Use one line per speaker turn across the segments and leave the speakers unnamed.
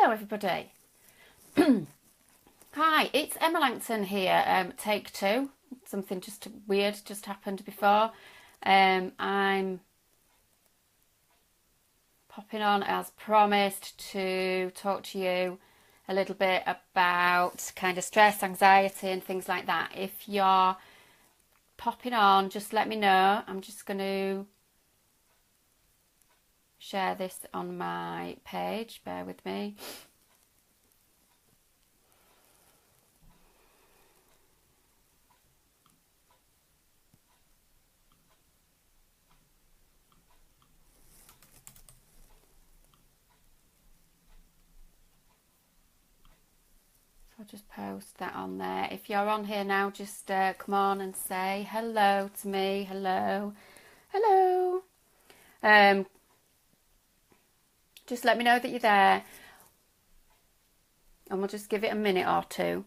Hello everybody. Hi, it's Emma Langton here, take two. Something just weird just happened before. I'm popping on as promised to talk to you a little bit about kind of stress, anxiety and things like that. If you're popping on, just let me know. I'm just going to share this on my page, bear with me. I'll just post that on there. If you're on here now, just come on and say hello to me. Hello. Hello. Just let me know that you're there. And we'll just give it a minute or two.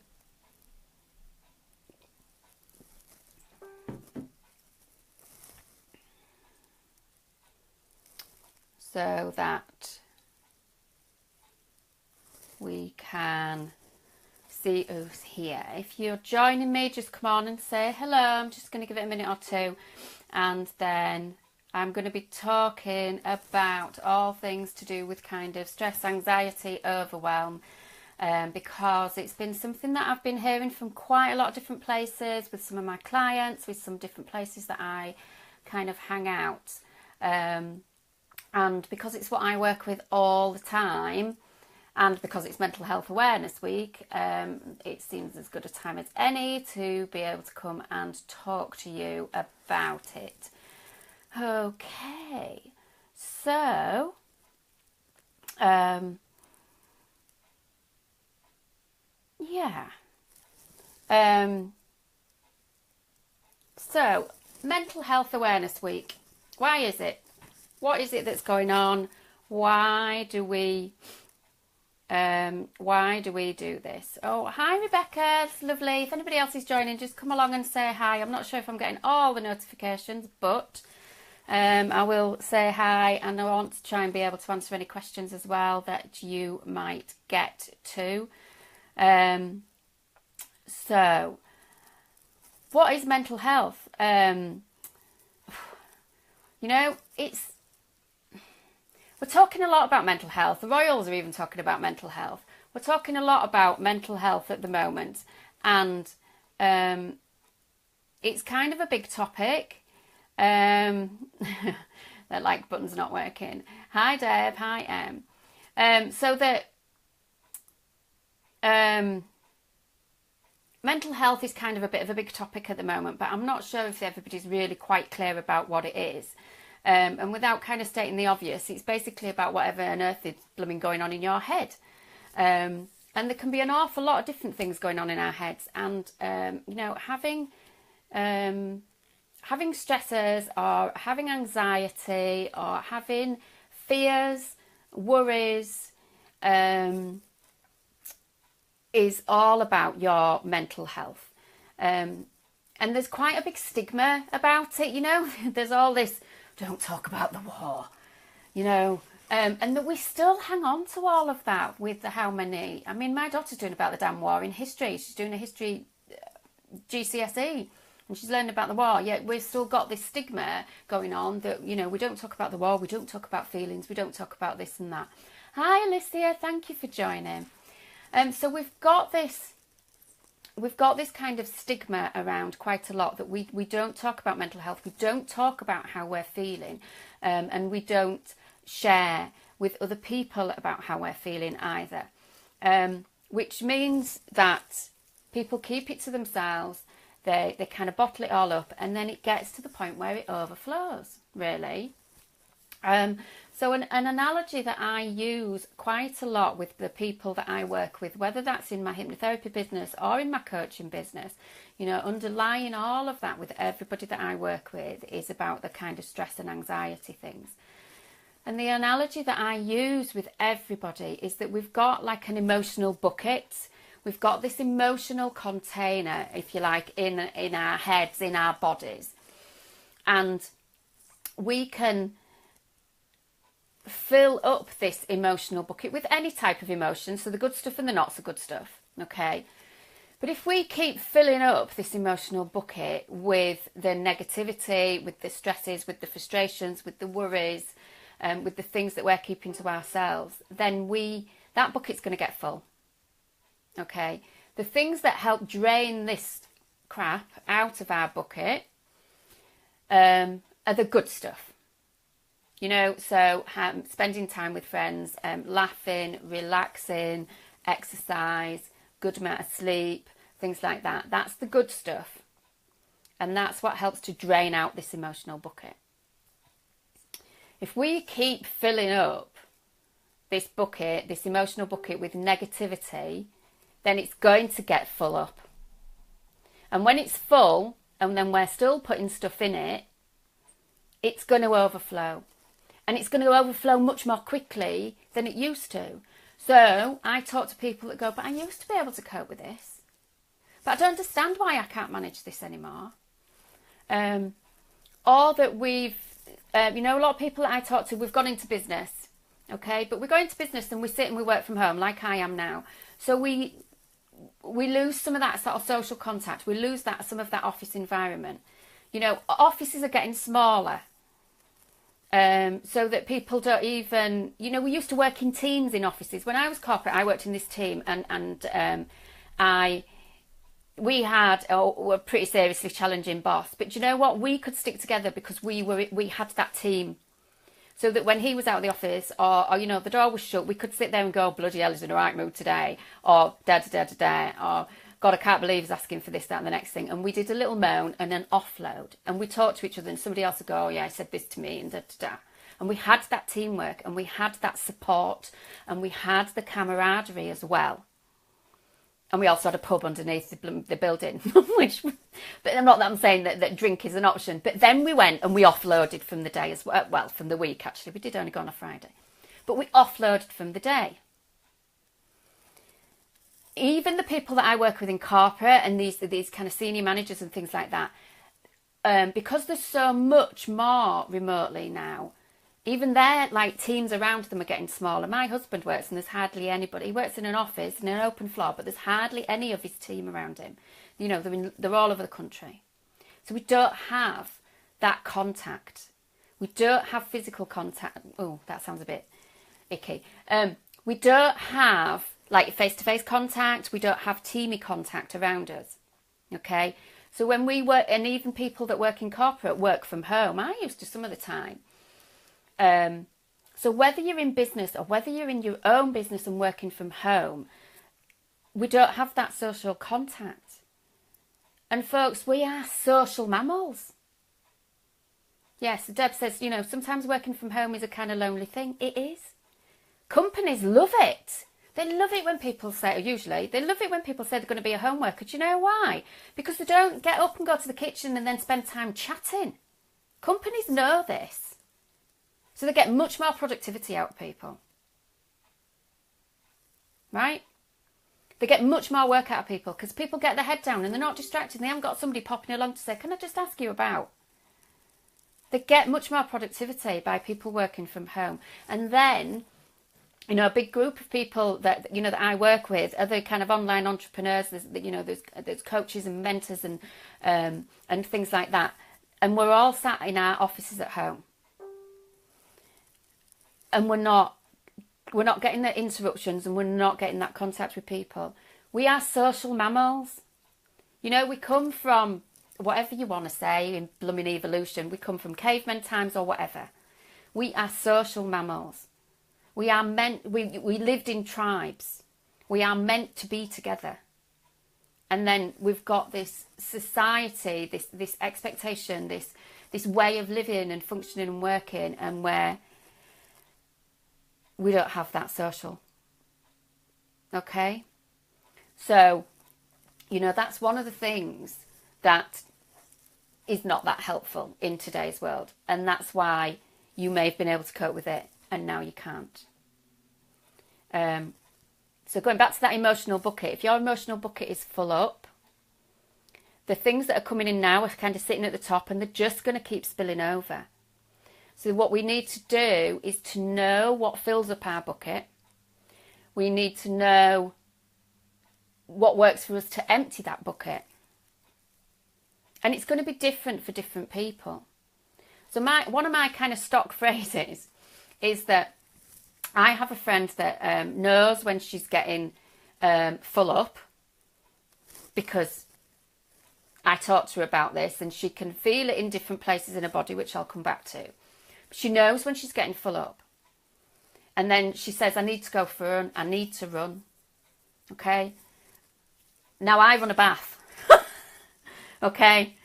So that we can see who's here. If you're joining me, just come on and say hello. I'm just going to give it a minute or two, and then I'm going to be talking about all things to do with kind of stress, anxiety, overwhelm, because it's been something that I've been hearing from quite a lot of different places with some of my clients, with some different places that I kind of hang out, and because it's what I work with all the time, and because it's Mental Health Awareness Week, it seems as good a time as any to be able to come and talk to you about it. Okay, so so Mental Health Awareness Week. Why is it? What is it that's going on? Why do we do this? Oh, hi Rebecca, it's lovely. If anybody else is joining, just come along and say hi. I'm not sure if I'm getting all the notifications, but I will say hi, and I want to try and be able to answer any questions as well that you might get to. So, what is mental health? We're talking a lot about mental health. The Royals are even talking about mental health. We're talking a lot about mental health at the moment, and it's kind of a big topic. That like button's not working. Hi Deb, hi Em. So that mental health is kind of a bit of a big topic at the moment, but I'm not sure if everybody's really quite clear about what it is. And without kind of stating the obvious, it's basically about whatever on earth is blooming going on in your head. And there can be an awful lot of different things going on in our heads. And, having stressors or having anxiety or having fears, worries, is all about your mental health. And there's quite a big stigma about it, There's all this, don't talk about the war, and that we still hang on to all of that with how many. I mean, my daughter's doing about the damn war in history. She's doing a history GCSE, and she's learning about the war. Yet we've still got this stigma going on that, we don't talk about the war, we don't talk about feelings, we don't talk about this and that. Hi, Alicia, thank you for joining. So we've got this kind of stigma around quite a lot, that we don't talk about mental health, we don't talk about how we're feeling, and we don't share with other people about how we're feeling either, which means that people keep it to themselves, they kind of bottle it all up, and then it gets to the point where it overflows, really. So an analogy that I use quite a lot with the people that I work with, whether that's in my hypnotherapy business or in my coaching business, underlying all of that with everybody that I work with is about the kind of stress and anxiety things. And the analogy that I use with everybody is that we've got like an emotional bucket. We've got this emotional container, if you like, in our heads, in our bodies. And we can fill up this emotional bucket with any type of emotion, so the good stuff and the not so good stuff, okay? But if we keep filling up this emotional bucket with the negativity, with the stresses, with the frustrations, with the worries, with the things that we're keeping to ourselves, then that bucket's going to get full, okay? The things that help drain this crap out of our bucket are the good stuff. You know, so spending time with friends, laughing, relaxing, exercise, good amount of sleep, things like that. That's the good stuff. And that's what helps to drain out this emotional bucket. If we keep filling up this bucket, this emotional bucket with negativity, then it's going to get full up. And when it's full, and then we're still putting stuff in it, it's going to overflow. And it's going to overflow much more quickly than it used to. So I talk to people that go, but I used to be able to cope with this. But I don't understand why I can't manage this anymore. Or that we've, a lot of people that I talk to, we've gone into business. Okay, but we go into business and we sit and we work from home like I am now. So we lose some of that sort of social contact. We lose some of that office environment. You know, offices are getting smaller. So that people don't even, we used to work in teams in offices. When I was corporate, I worked in this team and we had a pretty seriously challenging boss. But you know what? We could stick together because we had that team. So that when he was out of the office or the door was shut, we could sit there and go, bloody hell, he's in the right mood today. Or da-da-da-da-da. Or God, I can't believe he's asking for this, that and the next thing. And we did a little moan and an offload. And we talked to each other and somebody else would go, oh yeah, he said this to me and da-da-da. And we had that teamwork and we had that support and we had the camaraderie as well. And we also had a pub underneath the building, but not that I'm saying that drink is an option. But then we went and we offloaded from the day as well. Well, from the week, actually. We did only go on a Friday. But we offloaded from the day. Even the people that I work with in corporate and these kind of senior managers and things like that, because there's so much more remotely now, even their teams around them are getting smaller. My husband works and there's hardly anybody. He works in an office in an open floor, but there's hardly any of his team around him. They're all over the country. So we don't have that contact. We don't have physical contact. Oh, that sounds a bit icky. We don't have face-to-face contact. We don't have teamy contact around us. Okay? So when we work, and even people that work in corporate work from home, I used to some of the time. So whether you're in business or whether you're in your own business and working from home, we don't have that social contact. And folks, we are social mammals. Yes, Deb says, sometimes working from home is a kind of lonely thing. It is. Companies love it. They love it when people say, or usually, they love it when people say they're going to be a home worker. Do you know why? Because they don't get up and go to the kitchen and then spend time chatting. Companies know this. So they get much more productivity out of people. Right? They get much more work out of people because people get their head down and they're not distracted. They haven't got somebody popping along to say, can I just ask you about? They get much more productivity by people working from home. And then, a big group of people that I work with, other kind of online entrepreneurs, there's coaches and mentors and things like that. And we're all sat in our offices at home. And we're not getting the interruptions and we're not getting that contact with people. We are social mammals. We come from, whatever you want to say, in blooming evolution, we come from caveman times or whatever. We are social mammals. We lived in tribes. We are meant to be together. And then we've got this society, this expectation, this way of living and functioning and working, and where we don't have that social. Okay? So, that's one of the things that is not that helpful in today's world. And that's why you may have been able to cope with it and now you can't. So going back to that emotional bucket, if your emotional bucket is full up, the things that are coming in now are kind of sitting at the top and they're just going to keep spilling over. So what we need to do is to know what fills up our bucket. We need to know what works for us to empty that bucket. And it's going to be different for different people. So one of my kind of stock phrases is that I have a friend that knows when she's getting full up, because I talked to her about this, and she can feel it in different places in her body, which I'll come back to. She knows when she's getting full up. And then she says, I need to go for a run. I need to run. Okay? Now, I run a bath. Okay?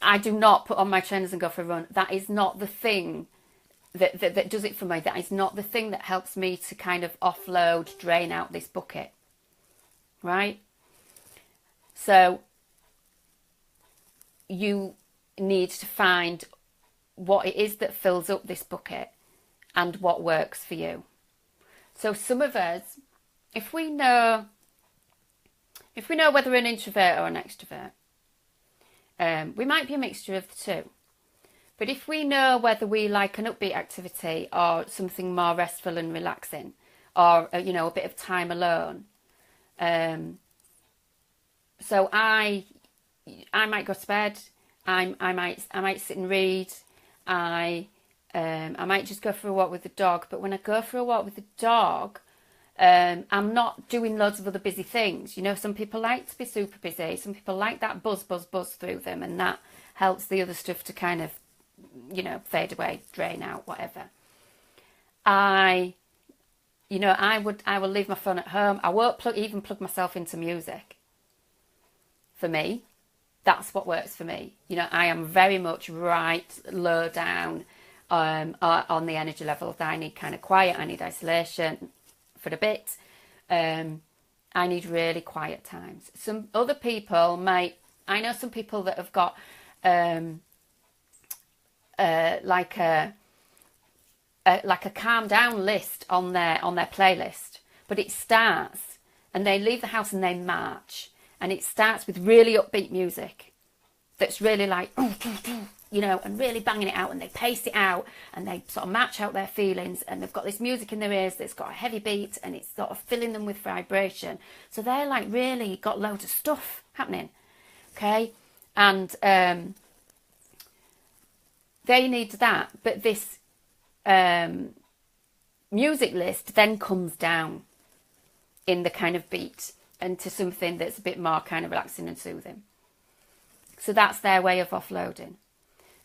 I do not put on my trainers and go for a run. That is not the thing that does it for me. That is not the thing that helps me to kind of offload, drain out this bucket. Right? So, you need to find what it is that fills up this bucket and what works for you. So some of us, if we know whether we're an introvert or an extrovert, we might be a mixture of the two. But if we know whether we like an upbeat activity or something more restful and relaxing, or a bit of time alone, so I might go to bed. I might sit and read. I might just go for a walk with the dog. But when I go for a walk with the dog, I'm not doing loads of other busy things. Some people like to be super busy. Some people like that buzz through them, and that helps the other stuff to kind of, fade away, drain out, whatever. I will leave my phone at home. I won't even plug myself into music. For me, that's what works for me. I am very much right low down on the energy level. That I need kind of quiet. I need isolation for a bit. I need really quiet times. Some other people I know some people that have got like a calm down list on their playlist, but it starts, and they leave the house and they march. And it starts with really upbeat music that's really like, and really banging it out, and they pace it out, and they sort of match out their feelings, and they've got this music in their ears that's got a heavy beat, and it's sort of filling them with vibration. So they're like really got loads of stuff happening, okay? And they need that. But this music list then comes down in the kind of beat, and to something that's a bit more kind of relaxing and soothing. So that's their way of offloading.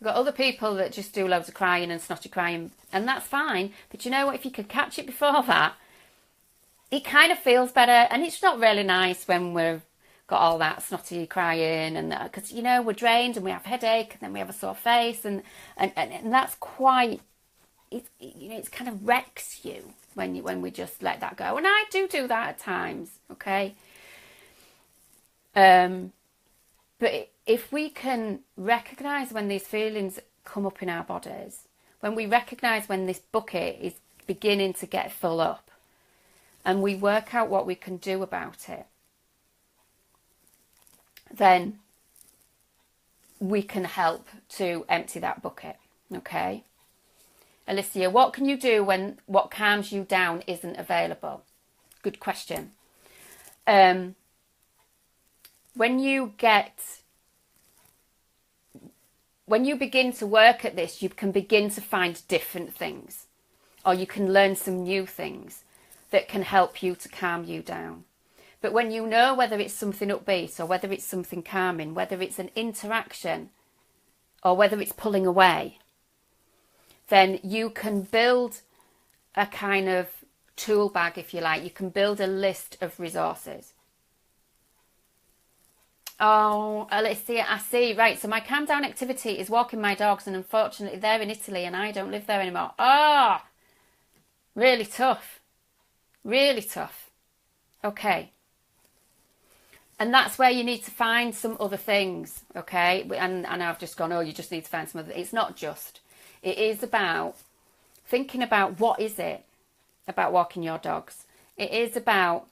You've got other people that just do loads of crying and snotty crying, and that's fine. But you know what? If you could catch it before that, it kind of feels better. And it's not really nice when we've got all that snotty crying, and because we're drained and we have headache, and then we have a sore face, and that's quite. It kind of wrecks you when we just let that go. And I do that at times, okay? But if we can recognise when these feelings come up in our bodies, when we recognise when this bucket is beginning to get full up, and we work out what we can do about it, then we can help to empty that bucket, okay? Alicia, what can you do when what calms you down isn't available? Good question. When you begin to work at this, you can begin to find different things, or you can learn some new things that can help you to calm you down. But when you know whether it's something upbeat or whether it's something calming, whether it's an interaction or whether it's pulling away, then you can build a kind of tool bag, if you like. You can build a list of resources. Oh, Alicia, I see. Right, so my calm down activity is walking my dogs, and unfortunately they're in Italy and I don't live there anymore. Ah, really tough. Really tough. Okay. And that's where you need to find some other things, okay? And I've just gone, you just need to find some other. It's not just. It is about thinking about what is it about walking your dogs. It is about,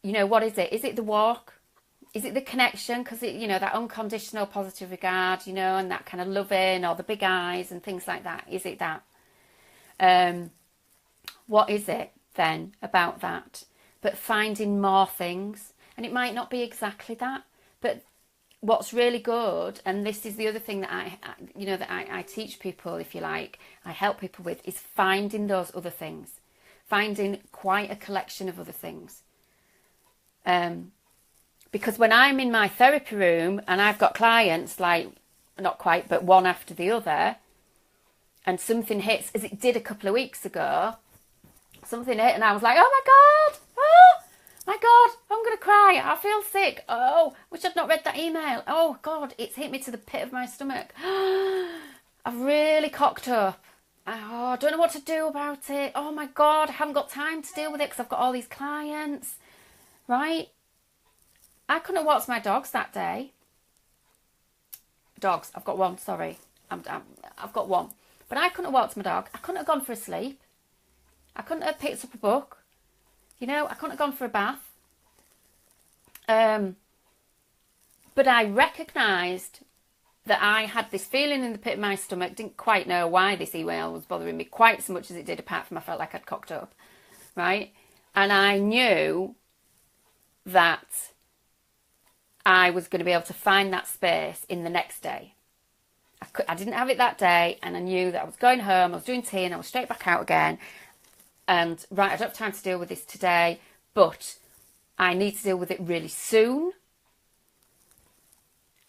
what is it? Is it the walk? Is it the connection? Because, that unconditional positive regard, and that kind of loving, or the big eyes and things like that. Is it that? What is it then about that? But finding more things. And it might not be exactly that. But what's really good, and this is the other thing that I teach people, if you like, I help people with, is finding those other things. Finding quite a collection of other things. Because when I'm in my therapy room and I've got clients, like, not quite, but one after the other, and something hits, as it did a couple of weeks ago, something hit and I was like, oh my God, I'm going to cry. I feel sick. Oh, wish I'd not read that email. Oh God, it's hit me to the pit of my stomach. I've really cocked up. Oh, I don't know what to do about it. Oh my God, I haven't got time to deal with it because I've got all these clients, right? I couldn't have walked my dogs that day. Dogs, I've got one, sorry. I've got one. But I couldn't have walked my dog. I couldn't have gone for a sleep. I couldn't have picked up a book. I couldn't have gone for a bath. But I recognised that I had this feeling in the pit of my stomach. Didn't quite know why this email was bothering me quite so much as it did, apart from I felt like I'd cocked up. Right? And I knew that I was going to be able to find that space in the next day. I didn't have it that day, and I knew that I was going home, I was doing tea, and I was straight back out again. And, right, I don't have time to deal with this today, but I need to deal with it really soon.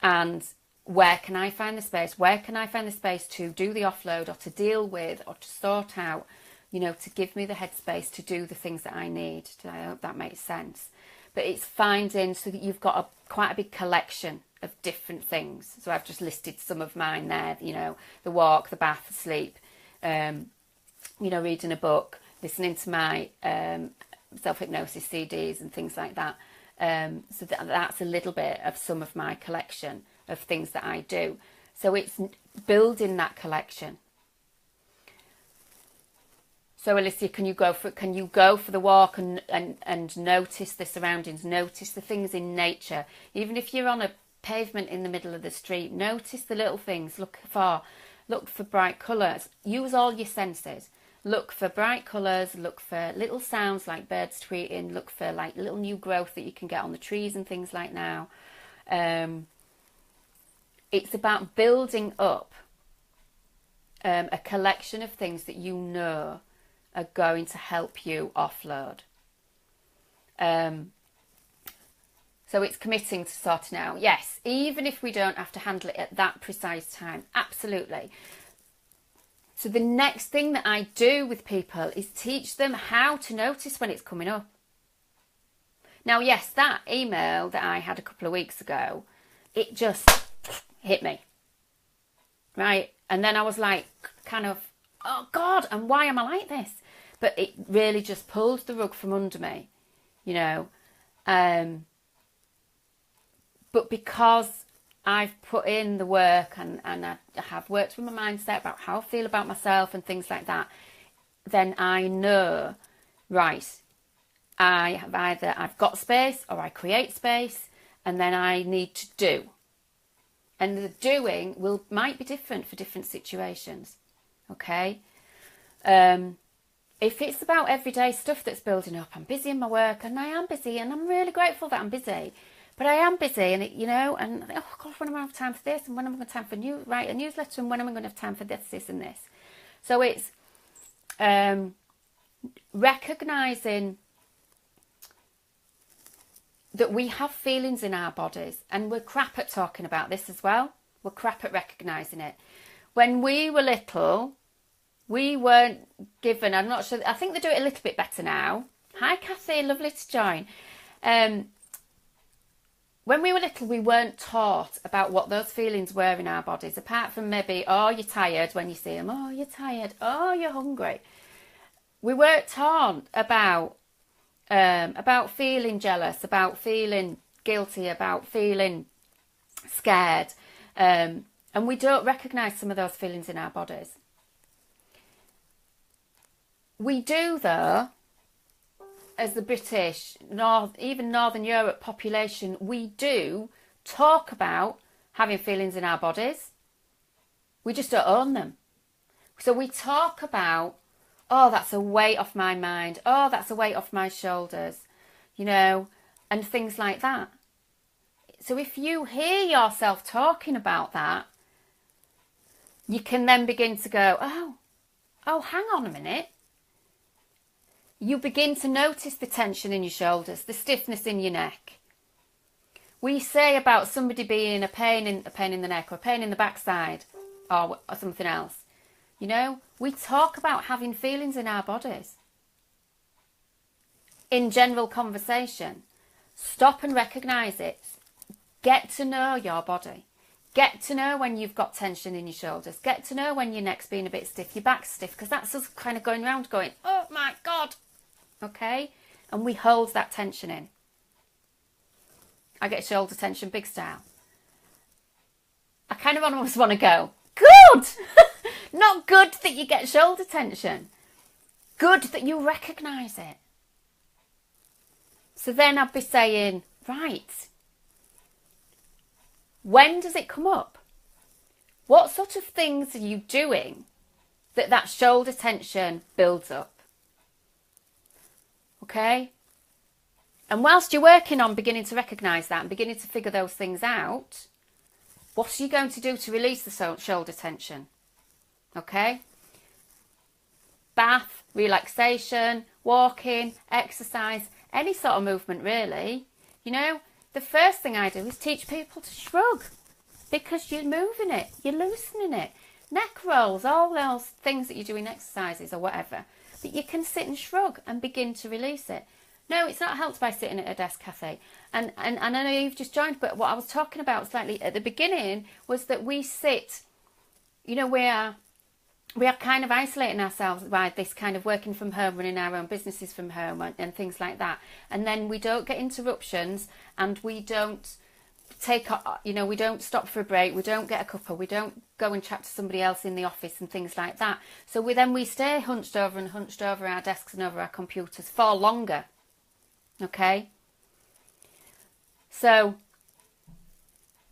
And where can I find the space? Where can I find the space to do the offload, or to deal with, or to sort out, to give me the headspace to do the things that I need? I hope that makes sense. But it's finding so that you've got quite a big collection of different things. So I've just listed some of mine there, the walk, the bath, the sleep, reading a book, listening to my self-hypnosis CDs and things like that. So that's a little bit of some of my collection of things that I do. So it's building that collection. So Alicia, can you go for the walk and notice the surroundings, notice the things in nature? Even if you're on a pavement in the middle of the street, notice the little things. Look for bright colours. Use all your senses. Look for bright colours. Look for little sounds like birds tweeting. Look for like little new growth that you can get on the trees and things like now. It's about building up a collection of things that you know are going to help you offload. So it's committing to sorting out. Yes, even if we don't have to handle it at that precise time. Absolutely. So the next thing that I do with people is teach them how to notice when it's coming up. Now, yes, that email that I had a couple of weeks ago, it just hit me. Right? And then I was like, kind of, oh God, and why am I like this? But it really just pulled the rug from under me, But because I've put in the work and I have worked with my mindset about how I feel about myself and things like that, then I know, right, I've got space or I create space, and then I need to do. And the doing might be different for different situations, okay? If it's about everyday stuff that's building up, I'm busy in my work, and I am busy, and I'm really grateful that I'm busy. But I am busy, and and oh God, when am I going to have time for this? And when am I going to have time for write a newsletter? And when am I going to have time for this, and this? So it's recognising that we have feelings in our bodies, and we're crap at talking about this as well. We're crap at recognising it. When we were little, we weren't given, I'm not sure, I think they do it a little bit better now. Hi Kathy, lovely to join. When we were little, we weren't taught about what those feelings were in our bodies, apart from maybe, oh, you're tired when you see them. Oh, you're tired. Oh, you're hungry. We weren't taught about feeling jealous, about feeling guilty, about feeling scared. And we don't recognise some of those feelings in our bodies. We do, though, as the British, even Northern Europe population, we do talk about having feelings in our bodies. We just don't own them. So we talk about, oh, that's a weight off my mind. Oh, that's a weight off my shoulders, and things like that. So if you hear yourself talking about that, you can then begin to go, oh, hang on a minute. You begin to notice the tension in your shoulders, the stiffness in your neck. We say about somebody being a pain in the neck or a pain in the backside or something else. We talk about having feelings in our bodies. In general conversation, stop and recognise it. Get to know your body. Get to know when you've got tension in your shoulders. Get to know when your neck's being a bit stiff, your back's stiff, because that's us kind of going around going, oh my God. Okay? And we hold that tension in. I get shoulder tension big style. I kind of almost want to go, good! Not good that you get shoulder tension. Good that you recognise it. So then I'd be saying, right, when does it come up? What sort of things are you doing that shoulder tension builds up? Okay? And whilst you're working on beginning to recognise that and beginning to figure those things out, what are you going to do to release the shoulder tension? Okay? Bath, relaxation, walking, exercise, any sort of movement really. The first thing I do is teach people to shrug, because you're moving it, you're loosening it. Neck rolls, all those things that you do in exercises or whatever, that you can sit and shrug and begin to release it. No, it's not helped by sitting at a desk, Kathy. And I know you've just joined, but what I was talking about slightly at the beginning was that we sit, we are kind of isolating ourselves by this kind of working from home, running our own businesses from home and things like that. And then we don't get interruptions, and we don't we don't stop for a break. We don't get a cuppa. We don't go and chat to somebody else in the office and things like that. So we stay hunched over our desks and over our computers for longer. Okay? So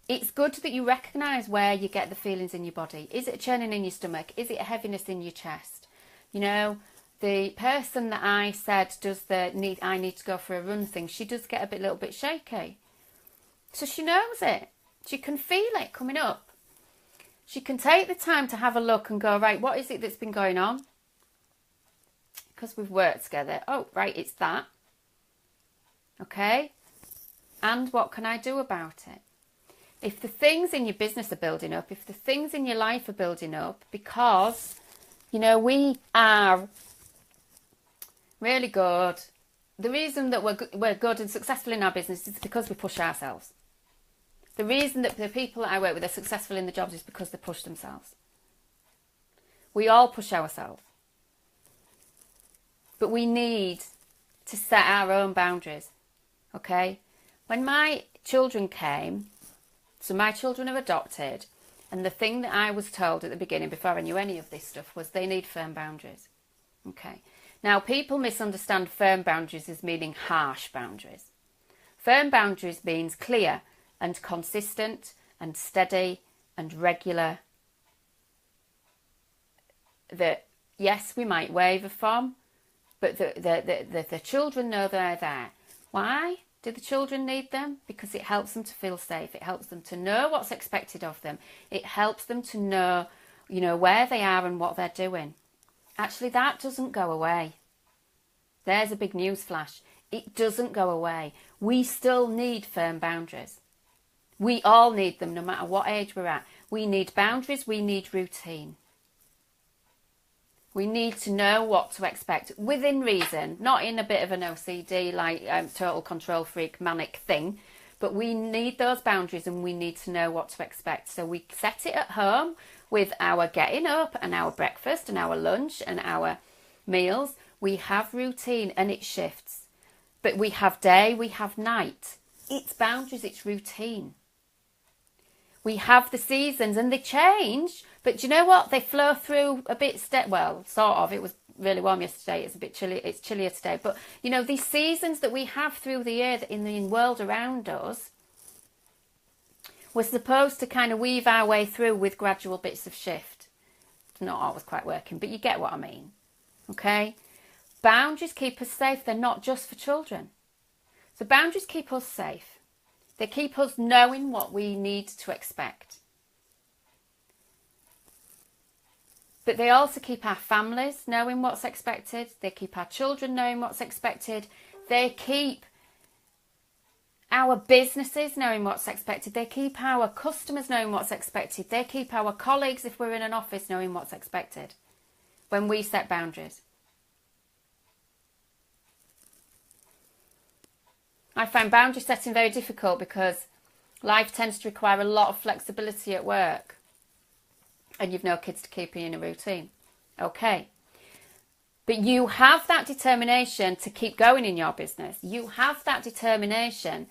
it's good that you recognise where you get the feelings in your body. Is it a churning in your stomach? Is it a heaviness in your chest? The person that I said I need to go for a run thing, she does get a little bit shaky. So she knows it. She can feel it coming up. She can take the time to have a look and go, right, what is it that's been going on? Because we've worked together. Oh, right, it's that. Okay? And what can I do about it? If the things in your business are building up, if the things in your life are building up, because, we are really good. The reason that we're good and successful in our business is because we push ourselves. The reason that the people that I work with are successful in the jobs is because they push themselves. We all push ourselves. But we need to set our own boundaries. Okay? When my children came, so my children are adopted, and the thing that I was told at the beginning, before I knew any of this stuff, was they need firm boundaries. Okay. Now, people misunderstand firm boundaries as meaning harsh boundaries. Firm boundaries means clear and consistent and steady and regular. That, yes, we might waver from, but the children know they're there. Why do the children need them? Because it helps them to feel safe. It helps them to know what's expected of them. It helps them to know, where they are and what they're doing. Actually, that doesn't go away. There's a big news flash. It doesn't go away. We still need firm boundaries. We all need them, no matter what age we're at. We need boundaries. We need routine. We need to know what to expect within reason, not in a bit of an OCD, total control freak, manic thing. But we need those boundaries, and we need to know what to expect. So we set it at home with our getting up and our breakfast and our lunch and our meals. We have routine, and it shifts. But we have day, we have night. It's boundaries, it's routine. We have the seasons, and they change. But do you know what? They flow through a bit, sort of. It was really warm yesterday. It's a bit chilly. It's chillier today. But, you know, these seasons that we have through the year in the world around us, we're supposed to kind of weave our way through with gradual bits of shift. It's not always quite working, but you get what I mean. Okay? Boundaries keep us safe. They're not just for children. So boundaries keep us safe. They keep us knowing what we need to expect. But they also keep our families knowing what's expected. They keep our children knowing what's expected. They keep our businesses knowing what's expected. They keep our customers knowing what's expected. They keep our colleagues, if we're in an office, knowing what's expected when we set boundaries. I find boundary setting very difficult because life tends to require a lot of flexibility at work. And you've no kids to keep you in a routine. Okay. But you have that determination to keep going in your business. You have that determination,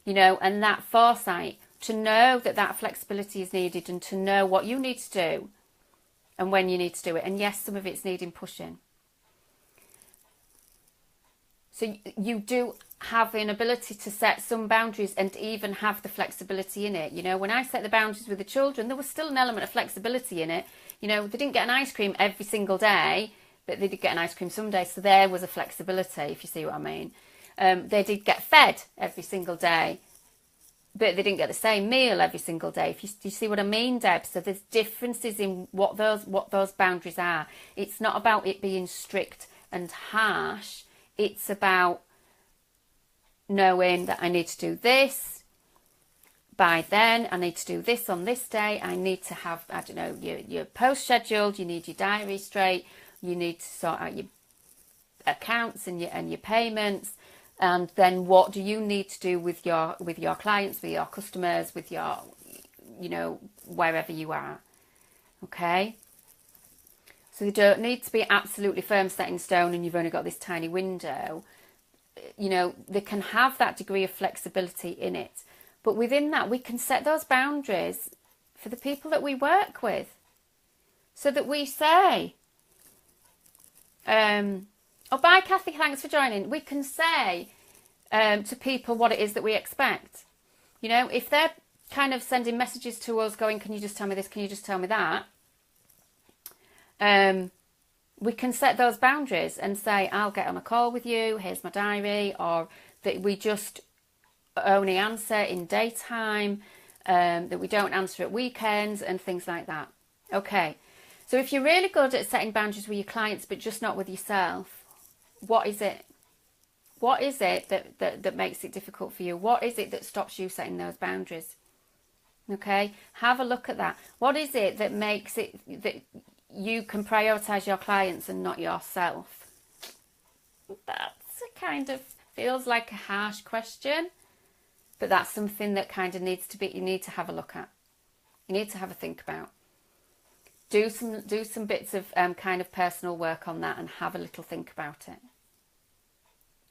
you know, and that foresight to know that that flexibility is needed and to know what you need to do and when you need to do it. And yes, some of it's needing pushing. So you do have an ability to set some boundaries and even have the flexibility in it. You know, when I set the boundaries with the children, there was still an element of flexibility in it. You know, they didn't get an ice cream every single day, but they did get an ice cream some days. So there was a flexibility, if you see what I mean. They did get fed every single day, but they didn't get the same meal every single day. If you see what I mean, Deb? So there's differences in what those boundaries are. It's not about it being strict and harsh. It's about knowing that I need to do this by then. I need to do this on this day. I need to have, I don't know, your post scheduled. You need your diary straight. You need to sort out your accounts and your payments. And then what do you need to do with your clients, with your customers, with your, you know, wherever you are. Okay? So they don't need to be absolutely firm, set in stone, and you've only got this tiny window. You know, they can have that degree of flexibility in it. But within that, we can set those boundaries for the people that we work with. So that we say, oh, bye, Kathy, thanks for joining. We can say to people what it is that we expect. You know, if they're kind of sending messages to us going, can you just tell me this? Can you just tell me that? We can set those boundaries and say, I'll get on a call with you, here's my diary, or that we just only answer in daytime, that we don't answer at weekends and things like that. Okay, so if you're really good at setting boundaries with your clients but just not with yourself, what is it? What is it that makes it difficult for you? What is it that stops you setting those boundaries? Okay, have a look at that. What is it that makes it that you can prioritise your clients and not yourself? That's a kind of, feels like a harsh question, but that's something that kind of needs to be, you need to have a look at. You need to have a think about. Do some bits of kind of personal work on that and have a little think about it.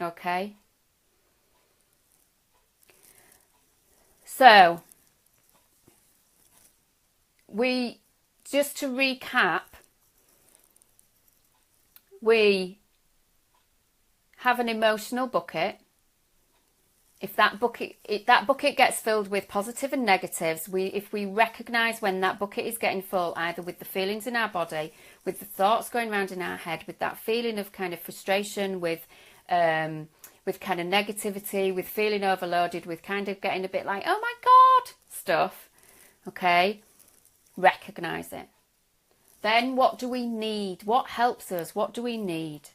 Okay? So, just to recap, we have an emotional bucket. If that bucket gets filled with positive and negatives, if we recognise when that bucket is getting full, either with the feelings in our body, with the thoughts going around in our head, with that feeling of kind of frustration, with kind of negativity, with feeling overloaded, with kind of getting a bit like, oh my God, stuff, okay, recognise it. Then what do we need? What helps us? What do we need?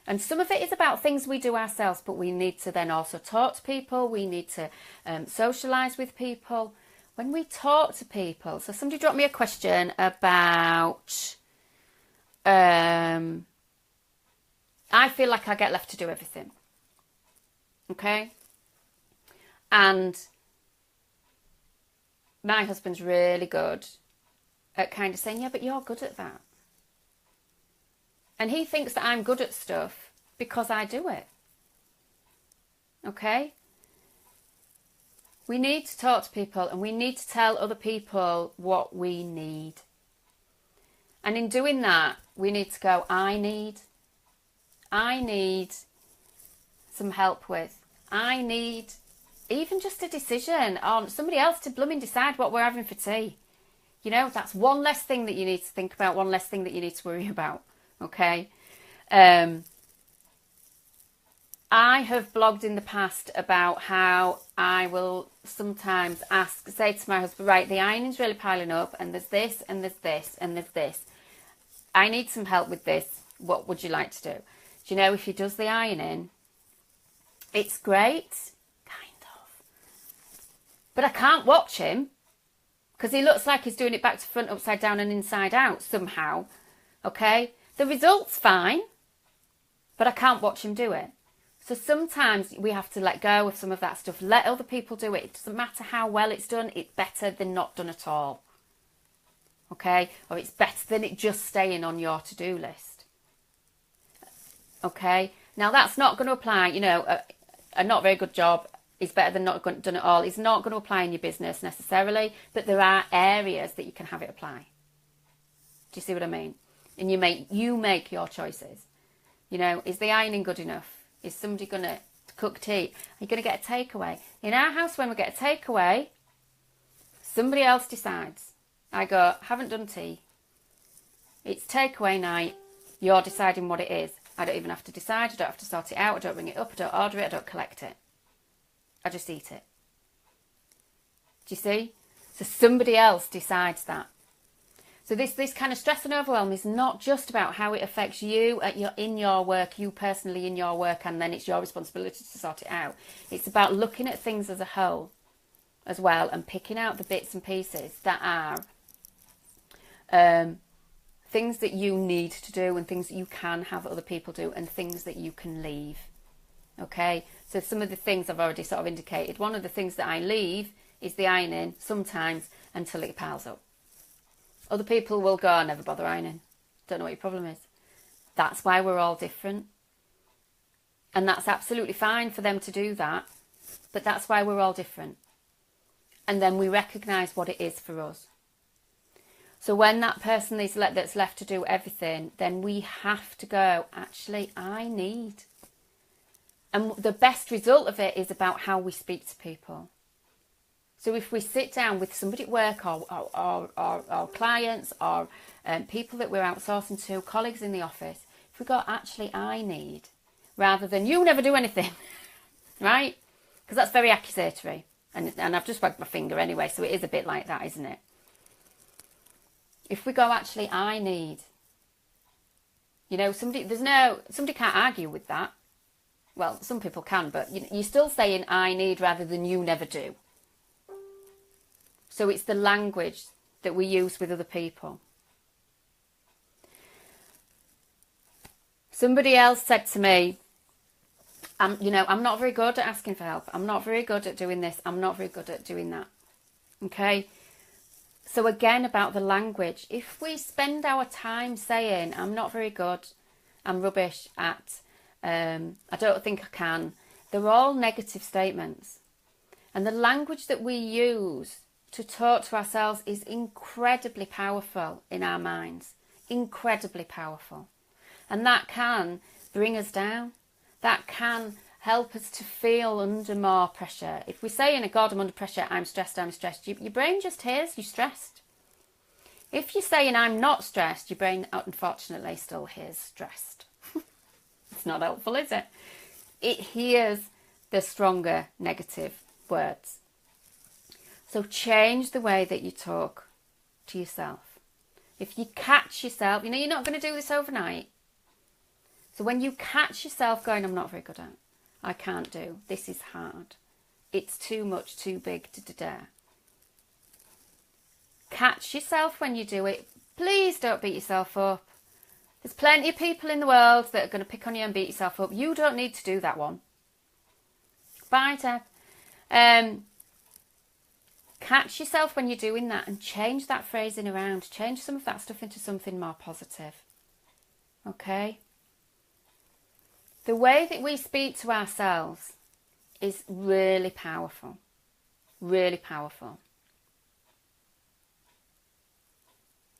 And some of it is about things we do ourselves, but we need to then also talk to people. We need to socialise with people. When we talk to people, so somebody dropped me a question about, I feel like I get left to do everything. Okay? And my husband's really good at kind of saying, yeah, but you're good at that. And he thinks that I'm good at stuff because I do it. Okay? We need to talk to people and we need to tell other people what we need. And in doing that, we need to go, I need, I need some help with. I need even just a decision on somebody else to blooming decide what we're having for tea. You know, that's one less thing that you need to think about, one less thing that you need to worry about. Okay. I have blogged in the past about how I will sometimes say to my husband, right, the ironing's really piling up and there's this and there's this and there's this. I need some help with this. What would you like to do? Do you know, if he does the ironing, it's great, kind of. But I can't watch him because he looks like he's doing it back to front, upside down and inside out somehow. Okay? The result's fine, but I can't watch him do it. So sometimes we have to let go of some of that stuff. Let other people do it. It doesn't matter how well it's done. It's better than not done at all. Okay? Or it's better than it just staying on your to-do list. Okay? Now that's not going to apply, you know, a not very good job is better than not done at all. It's not going to apply in your business necessarily, but there are areas that you can have it apply. Do you see what I mean? And you make your choices. You know, is the ironing good enough? Is somebody going to cook tea? Are you going to get a takeaway? In our house, when we get a takeaway, somebody else decides. I go, haven't done tea. It's takeaway night. You're deciding what it is. I don't even have to decide. I don't have to sort it out. I don't ring it up. I don't order it. I don't collect it. I just eat it. Do you see? So somebody else decides that. So this kind of stress and overwhelm is not just about how it affects you in your work, you personally in your work, and then it's your responsibility to sort it out. It's about looking at things as a whole as well and picking out the bits and pieces that are things that you need to do and things that you can have other people do and things that you can leave. Okay, so some of the things I've already sort of indicated. One of the things that I leave is the ironing sometimes until it piles up. Other people will go, I never bother ironing. Don't know what your problem is. That's why we're all different. And that's absolutely fine for them to do that. But that's why we're all different. And then we recognise what it is for us. So when that person is that's left to do everything, then we have to go, actually, I need. And the best result of it is about how we speak to people. So if we sit down with somebody at work or clients or people that we're outsourcing to, colleagues in the office, if we go, actually, I need, rather than you never do anything, right? Because that's very accusatory. And I've just wagged my finger anyway, so it is a bit like that, isn't it? If we go, actually, I need, you know, somebody can't argue with that. Well, some people can, but you're still saying I need rather than you never do. So it's the language that we use with other people. Somebody else said to me, I'm not very good at asking for help. I'm not very good at doing this. I'm not very good at doing that. Okay? So again, about the language. If we spend our time saying, I'm not very good, I'm rubbish at, I don't think I can, they're all negative statements. And the language that we use to talk to ourselves is incredibly powerful in our minds. Incredibly powerful. And that can bring us down. That can help us to feel under more pressure. If we say, oh God, I'm under pressure, I'm stressed, your brain just hears you're stressed. If you're saying I'm not stressed, your brain unfortunately still hears stressed. It's not helpful, is it? It hears the stronger negative words. So change the way that you talk to yourself. If you catch yourself, you're not going to do this overnight. So when you catch yourself going, I'm not very good at, I can't do, this is hard, it's too much, too big to dare. Catch yourself when you do it. Please don't beat yourself up. There's plenty of people in the world that are going to pick on you and beat yourself up. You don't need to do that one. Bye, Deb. Catch yourself when you're doing that and change that phrasing around. Change some of that stuff into something more positive. Okay? The way that we speak to ourselves is really powerful. Really powerful.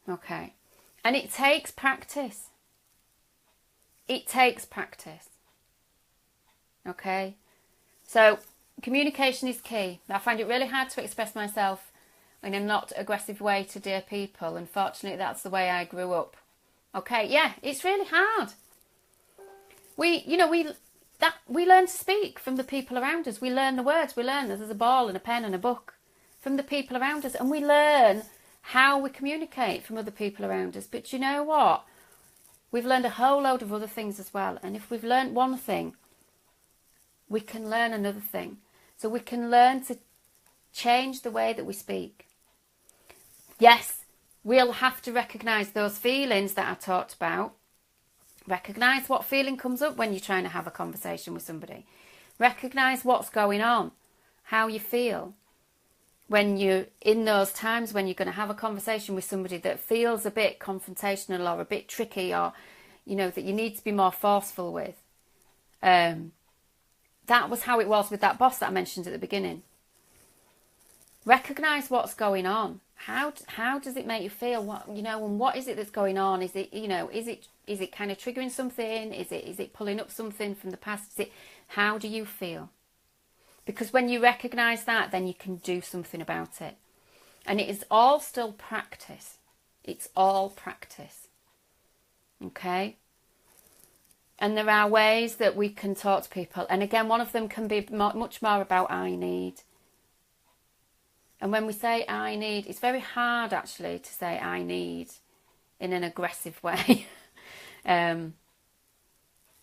Okay. And it takes practice. It takes practice. Okay? So communication is key. I find it really hard to express myself in a not aggressive way to dear people. Unfortunately, that's the way I grew up. Okay, yeah, it's really hard. We learn to speak from the people around us. We learn the words. We learn that there's a ball and a pen and a book from the people around us. And we learn how we communicate from other people around us. But you know what? We've learned a whole load of other things as well. And if we've learned one thing, we can learn another thing. So we can learn to change the way that we speak. Yes, we'll have to recognise those feelings that I talked about. Recognise what feeling comes up when you're trying to have a conversation with somebody. Recognise what's going on, how you feel when you're in those times when you're going to have a conversation with somebody that feels a bit confrontational or a bit tricky, or, that you need to be more forceful with. That was how it was with that boss that I mentioned at the beginning. Recognise what's going on. How does it make you feel? And what is it that's going on? Is it, is it kind of triggering something? Is it pulling up something from the past? How do you feel? Because when you recognise that, then you can do something about it. And it is all still practice. It's all practice. Okay? And there are ways that we can talk to people. And again, one of them can be much more about I need. And when we say I need, it's very hard actually to say I need in an aggressive way.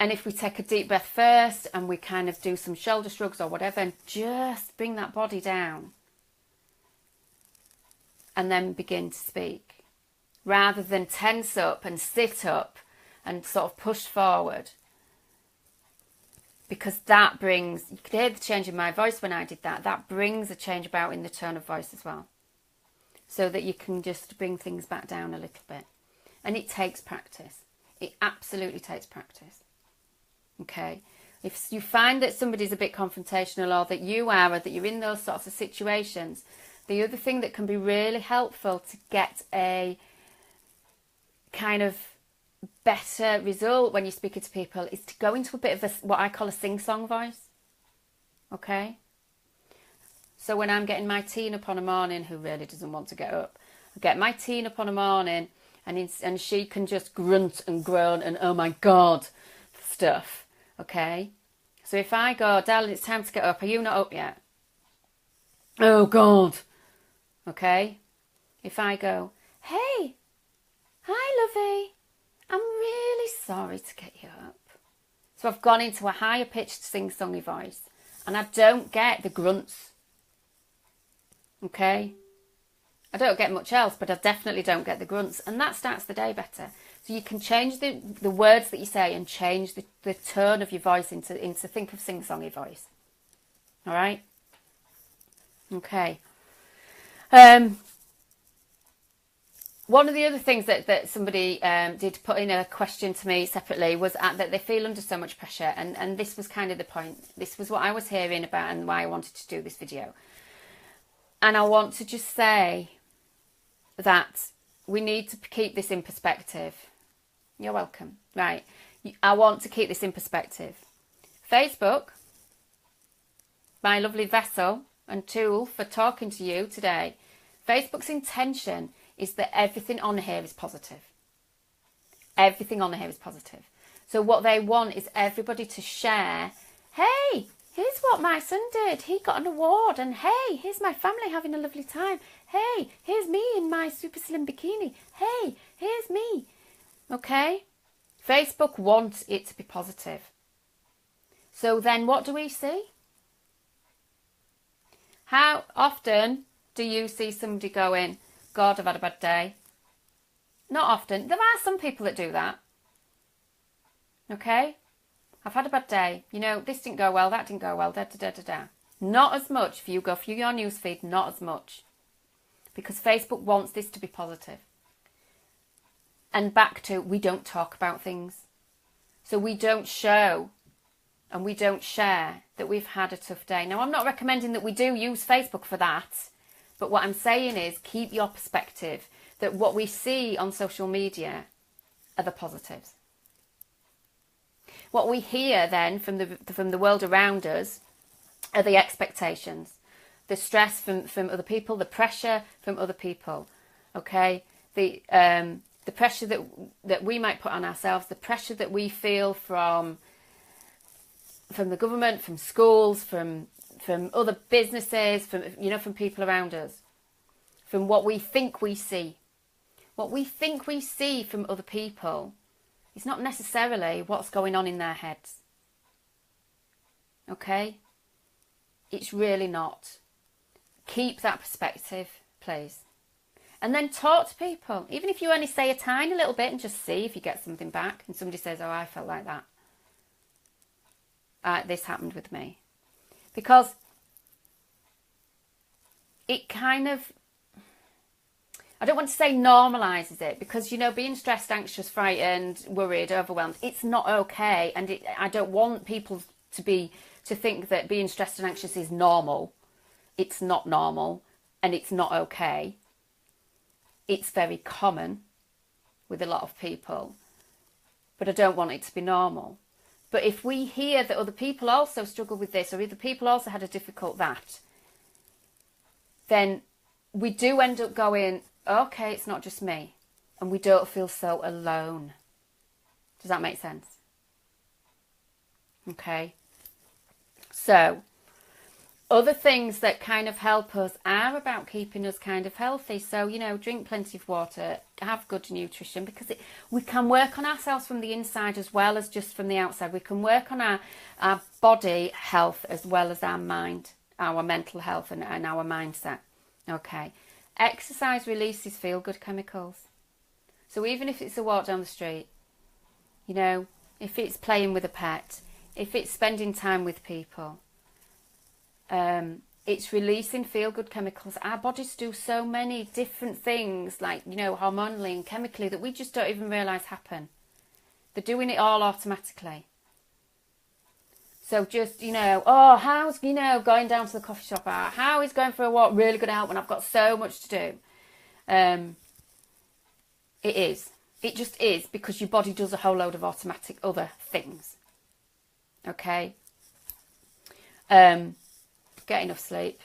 And if we take a deep breath first and we kind of do some shoulder shrugs or whatever and just bring that body down and then begin to speak, rather than tense up and sit up and sort of push forward. Because that brings, you could hear the change in my voice when I did that. That brings a change about in the tone of voice as well. So that you can just bring things back down a little bit. And it takes practice. It absolutely takes practice. Okay? If you find that somebody's a bit confrontational, or that you are, or that you're in those sorts of situations, the other thing that can be really helpful to get a kind of better result when you're speaking to people is to go into a bit of what I call a sing-song voice. Okay? So when I'm getting my teen up on a morning, who really doesn't want to get up, I get my teen up on a morning and she can just grunt and groan and oh my God stuff. Okay? So if I go, darling, it's time to get up. Are you not up yet? Oh God. Okay? If I go, hey, hi lovey, I'm really sorry to get you up. So I've gone into a higher pitched sing-songy voice and I don't get the grunts. Okay? I don't get much else, but I definitely don't get the grunts. And that starts the day better. So you can change the words that you say and change the tone of your voice into think of sing-songy voice. All right? Okay. One of the other things that somebody did put in a question to me separately was that they feel under so much pressure. And this was kind of the point. This was what I was hearing about and why I wanted to do this video. And I want to just say that we need to keep this in perspective. You're welcome. Right. I want to keep this in perspective. Facebook, my lovely vessel and tool for talking to you today, Facebook's intention is that everything on here is positive. Everything on here is positive. So what they want is everybody to share, hey, here's what my son did. He got an award. And hey, here's my family having a lovely time. Hey, here's me in my super slim bikini. Hey, here's me. Okay? Facebook wants it to be positive. So then what do we see? How often do you see somebody going, God, I've had a bad day? Not often. There are some people that do that. Okay? I've had a bad day. You know, this didn't go well, that didn't go well, da-da-da-da-da. Not as much. If you go through your newsfeed, not as much. Because Facebook wants this to be positive. And back to, we don't talk about things. So we don't show and we don't share that we've had a tough day. Now, I'm not recommending that we do use Facebook for that. But what I'm saying is keep your perspective that what we see on social media are the positives. what we hear then from the world around us are the expectations, the stress from other people, the pressure from other people. Okay, the pressure that we might put on ourselves, the pressure that we feel from the government, from schools, from other businesses, from people around us, from what we think we see. What we think we see from other people is not necessarily what's going on in their heads. Okay? It's really not. Keep that perspective, please. And then talk to people. Even if you only say a tiny little bit and just see if you get something back. And somebody says, oh, I felt like that. This happened with me. Because it kind of, I don't want to say normalises it, because, being stressed, anxious, frightened, worried, overwhelmed, it's not okay. And I don't want people to think that being stressed and anxious is normal. It's not normal, and it's not okay. It's very common with a lot of people, but I don't want it to be normal. But if we hear that other people also struggle with this, or other people also had a difficult that, then we do end up going, okay, it's not just me. And we don't feel so alone. Does that make sense? Okay. So, other things that kind of help us are about keeping us kind of healthy. So, drink plenty of water, have good nutrition, because we can work on ourselves from the inside as well as just from the outside. We can work on our body health as well as our mind, our mental health and our mindset. Okay. Exercise releases feel-good chemicals. So even if it's a walk down the street, if it's playing with a pet, if it's spending time with people, it's releasing feel-good chemicals. Our bodies do so many different things, like, hormonally and chemically, that we just don't even realise happen. They're doing it all automatically. So just, how's, going down to the coffee shop, how is going for a walk really going to help when I've got so much to do? It is. It just is, because your body does a whole load of automatic other things. Okay? Get enough sleep,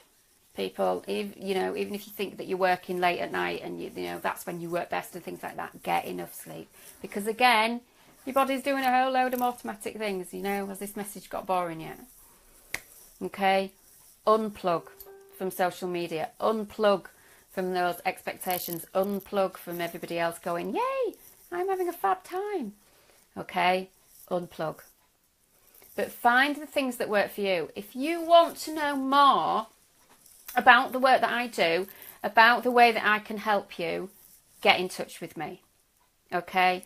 people. Even if you think that you're working late at night and that's when you work best and things like that, get enough sleep. Because again, your body's doing a whole load of automatic things. Has this message got boring yet? Okay? Unplug from social media. Unplug from those expectations. Unplug from everybody else going, yay, I'm having a fab time. Okay? Unplug. But find the things that work for you. If you want to know more about the work that I do, about the way that I can help you, get in touch with me. Okay?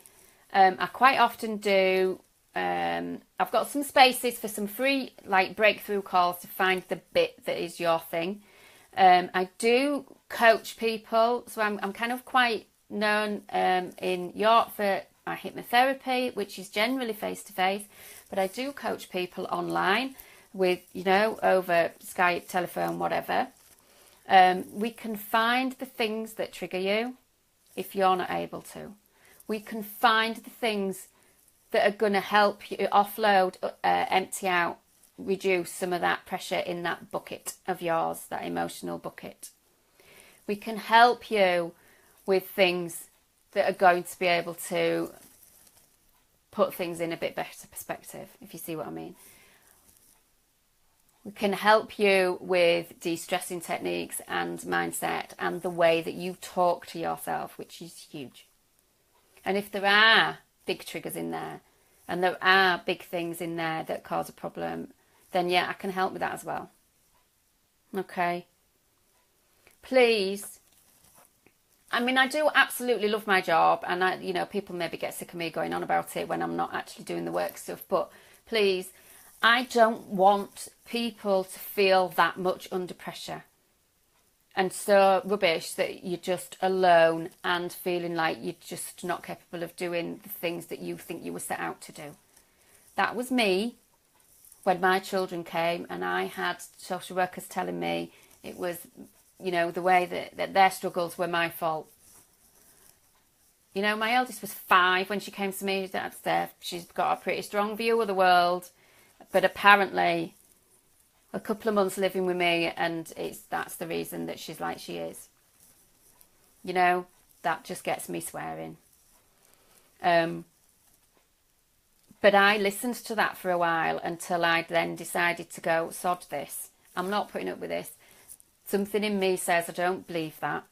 I quite often do, I've got some spaces for some free breakthrough calls to find the bit that is your thing. I do coach people, so I'm kind of quite known in York for my hypnotherapy, which is generally face-to-face, but I do coach people online with, over Skype, telephone, whatever. We can find the things that trigger you if you're not able to. We can find the things that are going to help you offload, empty out, reduce some of that pressure in that bucket of yours, that emotional bucket. We can help you with things that are going to be able to put things in a bit better perspective, if you see what I mean. We can help you with de-stressing techniques and mindset and the way that you talk to yourself, which is huge. And if there are big triggers in there and there are big things in there that cause a problem, then yeah, I can help with that as well. Okay? Please. I mean, I do absolutely love my job, and people maybe get sick of me going on about it when I'm not actually doing the work stuff, but please, I don't want people to feel that much under pressure and so rubbish that you're just alone and feeling like you're just not capable of doing the things that you think you were set out to do. That was me when my children came, and I had social workers telling me it was, the way that their struggles were my fault. You know, my eldest was 5 when she came to me. She's got a pretty strong view of the world, but apparently a couple of months living with me, and that's the reason that she's like she is. You know, that just gets me swearing. But I listened to that for a while until I then decided to go, sod this. I'm not putting up with this. Something in me says I don't believe that.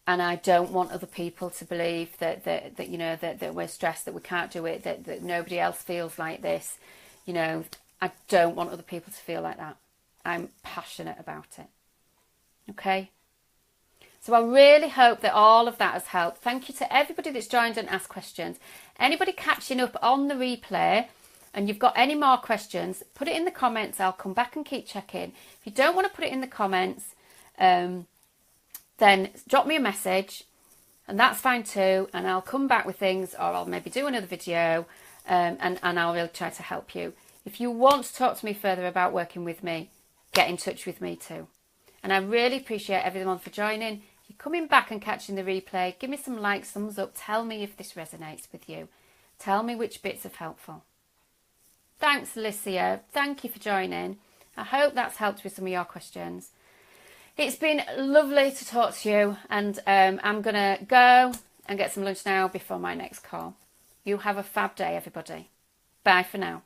And I don't want other people to believe that you know, that we're stressed, that we can't do it, that nobody else feels like this. You know, I don't want other people to feel like that. I'm passionate about it. Okay? So I really hope that all of that has helped. Thank you to everybody that's joined and asked questions. Anybody catching up on the replay and you've got any more questions, put it in the comments. I'll come back and keep checking. If you don't want to put it in the comments, then drop me a message, and that's fine too, and I'll come back with things, or I'll maybe do another video, and I'll really try to help you. If you want to talk to me further about working with me, get in touch with me too. And I really appreciate everyone for joining. If you're coming back and catching the replay, give me some likes, thumbs up, tell me if this resonates with you. Tell me which bits are helpful. Thanks, Alicia. Thank you for joining. I hope that's helped with some of your questions. It's been lovely to talk to you, and I'm going to go and get some lunch now before my next call. You have a fab day, everybody. Bye for now.